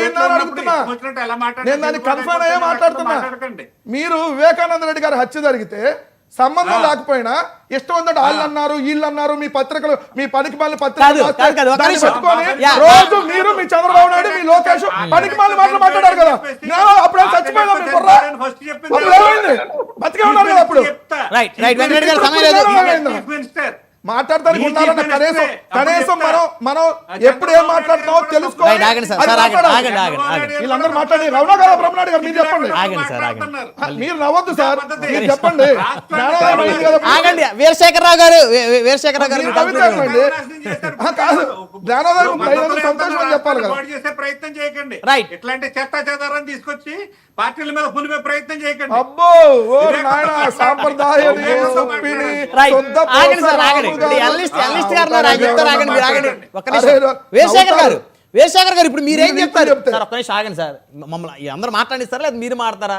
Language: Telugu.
అయిందా అని అడుగుతున్నా. నేను దాన్ని కన్ఫర్మ్ అయ్యే మాట్లాడుతున్నా. మీరు వివేకానంద రెడ్డి గారి హత్య జరిగితే సంబంధం లేకపోయినా ఇష్టం ఉందంటే వాళ్ళు అన్నారు వీళ్ళు అన్నారు మీ పత్రికలు మీ పనికి మాలిన పత్రికలు పట్టుకొని రోజు మీరు మీ చంద్రబాబు నాయుడు మీ లోకేష్ పనికి మాలిన మాటలు మాట్లాడారు కదా. అప్పుడు చచ్చిపోయినా మీ బుర్ర అప్పుడు ఏమైంది? బతికే ఉన్నారు కదా అప్పుడు. మాట్లాడతానికి ఉండాలన్న కనీసం మనం ఎప్పుడు ఏం మాట్లాడుతున్నామో తెలుసుకోవాలి. వీళ్ళందరూ మాట్లాడి రమణ కదా బ్రహ్మనాయుడు గారు మీరు చెప్పండి. మీరు నవ్వద్దు సార్, మీరు చెప్పండి. వీరశేఖరరావు గారు కాదు జ్ఞానోదయం సంతోషం అని చెప్పాలి కదా. ప్రయత్నం చేయకండి. ఇట్లాంటి చెత్త చెదారాన్ని తీసుకొచ్చి పార్టీల మీద పులిపే ప్రయత్నం చేయకండి. అబ్బో ఓ నాయన సాంప్రదాయాన్ని వీరశేఖర్ గారు ఇప్పుడు మీరేం చెప్తారు? సార్ ఒక్క నిమిషం ఆగండి సార్, మమ్మల్ని అందరూ మాట్లాడిస్తారా లేదా మీరు మాట్లాడతారా?